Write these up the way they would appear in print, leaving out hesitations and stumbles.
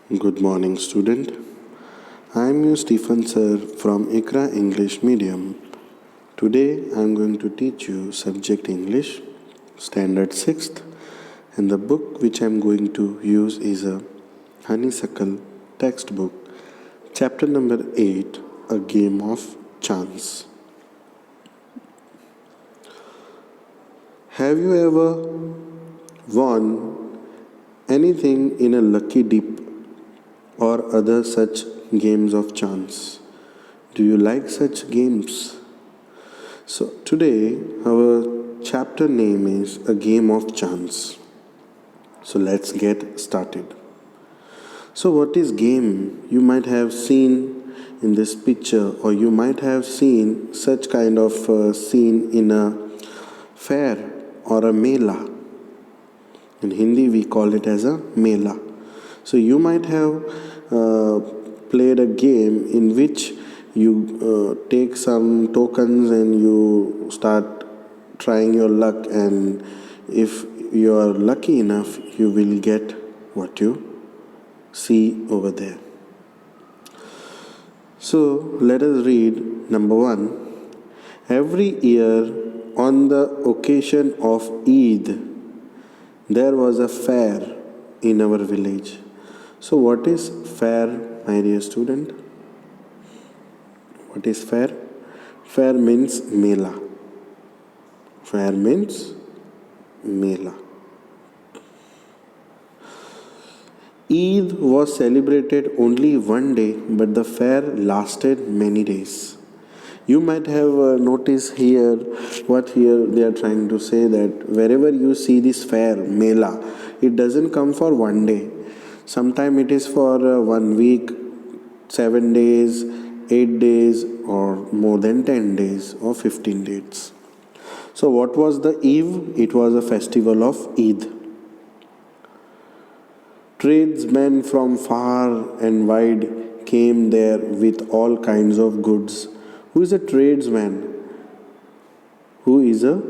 Good morning, student. I am your Stephen sir from ICRA English Medium. Today I am going to teach you subject English, standard 6th, and the book which I am going to use is a Honeysuckle textbook, chapter number 8, A Game of Chance. Have you ever won anything in a lucky dip or other such games of chance? Do you like such games? So, today our chapter name is A Game of Chance. So, let's get started. So, what is game? You might have seen in this picture, or you might have seen such kind of scene in a fair or a mela. In Hindi, we call it as a mela. So, you might have played a game in which you take some tokens and you start trying your luck, and if you are lucky enough, you will get what you see over there. So let us read number 1. Every year on the occasion of Eid, there was a fair in our village. So what is fair, my dear student? What is fair? Fair means mela. Fair means mela. Eid was celebrated only one day, but the fair lasted many days. You might have noticed here what here they are trying to say, that wherever you see this fair, mela, it doesn't come for one day. Sometimes it is for 1 week, 7 days, 8 days, or more than 10 days or 15 days. So, what was the Eve? It was a festival of Eid. Tradesmen from far and wide came there with all kinds of goods. Who is a tradesman? Who is a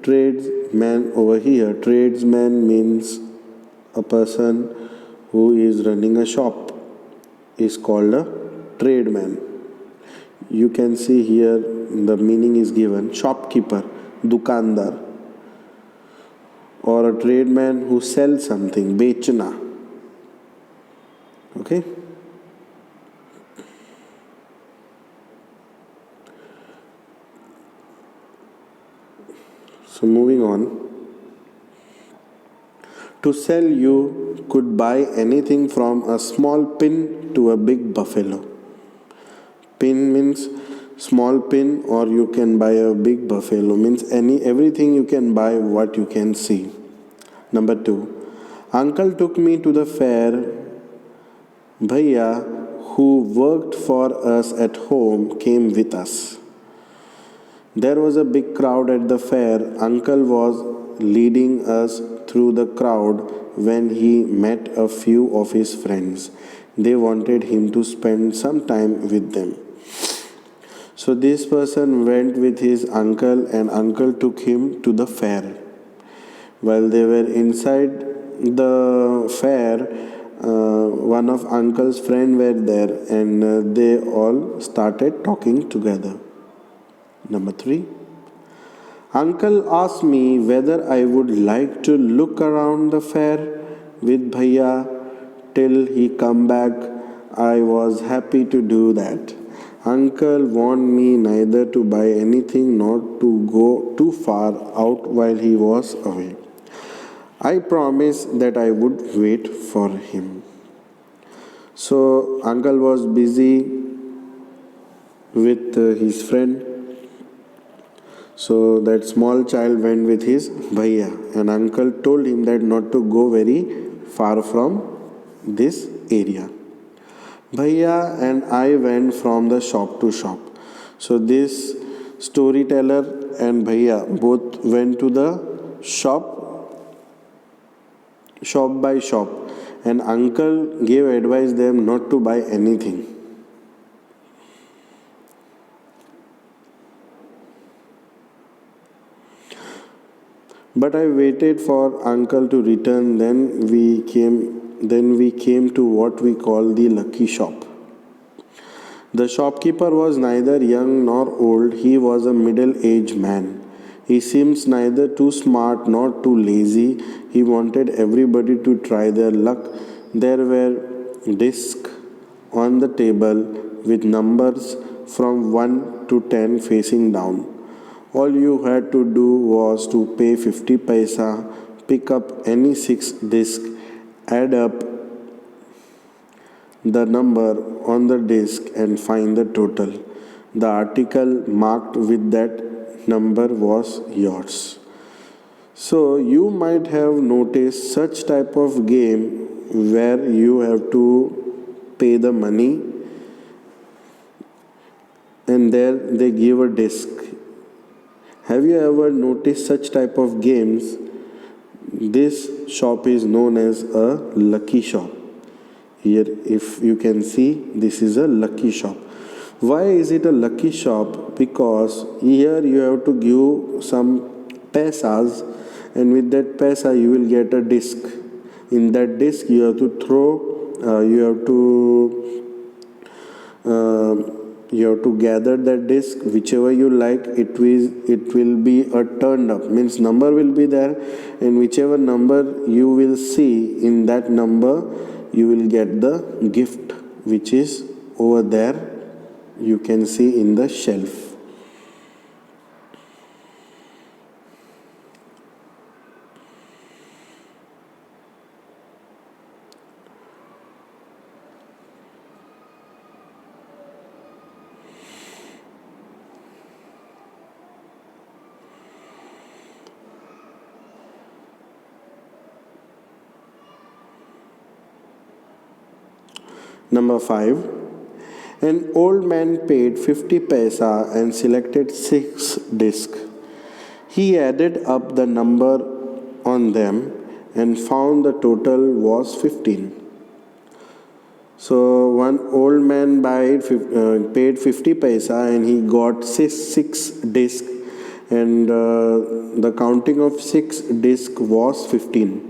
tradesman over here? Tradesman means a person who is running a shop is called a tradesman. You can see here the meaning is given: shopkeeper, dukandar, or a tradesman who sells something, bechna. Okay. So moving on. To sell, you could buy anything from a small pin to a big buffalo. Pin means small pin, or you can buy a big buffalo, means everything you can buy what you can see. Number 2. Uncle took me to the fair. Bhaiya, who worked for us at home, came with us. There was a big crowd at the fair. Uncle was leading us through the crowd when he met a few of his friends. They wanted him to spend some time with them. So this person went with his uncle, and uncle took him to the fair. While they were inside the fair, one of uncle's friend were there, and they all started talking together. Number 3. Uncle asked me whether I would like to look around the fair with Bhaiya till he come back. I was happy to do that. Uncle warned me neither to buy anything nor to go too far out while he was away. I promised that I would wait for him. So uncle was busy with his friend. So that small child went with his bhaiya, and uncle told him that not to go very far from this area. Bhaiya and I went from the shop to shop. So this storyteller and bhaiya both went to the shop by shop, and uncle gave advice them not to buy anything. But I waited for uncle to return. Then we came then we came to what we call the lucky shop. The shopkeeper was neither young nor old, he was a middle aged man. He seems neither too smart nor too lazy. He wanted everybody to try their luck. There were discs on the table with numbers from 1 to 10 facing down. All you had to do was to pay 50 paisa, pick up any 6 discs, add up the number on the disk and find the total. The article marked with that number was yours. So you might have noticed such type of game where you have to pay the money and there they give a disc. Have you ever noticed such type of games? This shop is known as a lucky shop. Here, if you can see, this is a lucky shop. Why is it a lucky shop? Because here you have to give some paisas, and with that paisa you will get a disc. In that disc you have to gather that disc, whichever you like. It will be a turned up, means number will be there, and whichever number you will see, in that number you will get the gift, which is over there, you can see in the shelf. Number 5. An old man paid 50 paisa and selected 6 discs. He added up the number on them and found the total was 15. So one old man paid 50 paisa and he got 6 discs, and the counting of 6 discs was 15.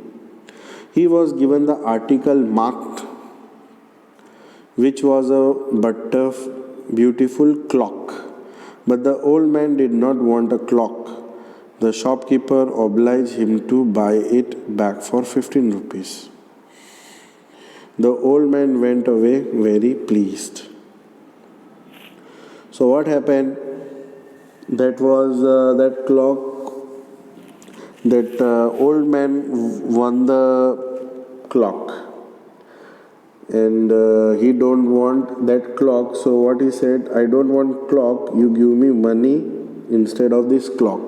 He was given the article marked, which was a beautiful clock. But the old man did not want a clock. The shopkeeper obliged him to buy it back for 15 rupees. The old man went away very pleased. So what happened? That was that clock. That old man won the clock, and he don't want that clock. So what he said, I don't want clock, you give me money instead of this clock.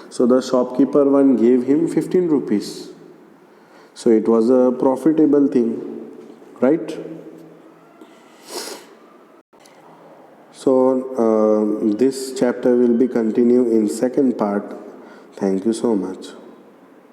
So the shopkeeper one gave him 15 rupees. So it was a profitable thing, right? So this chapter will be continued in second part. Thank you so much.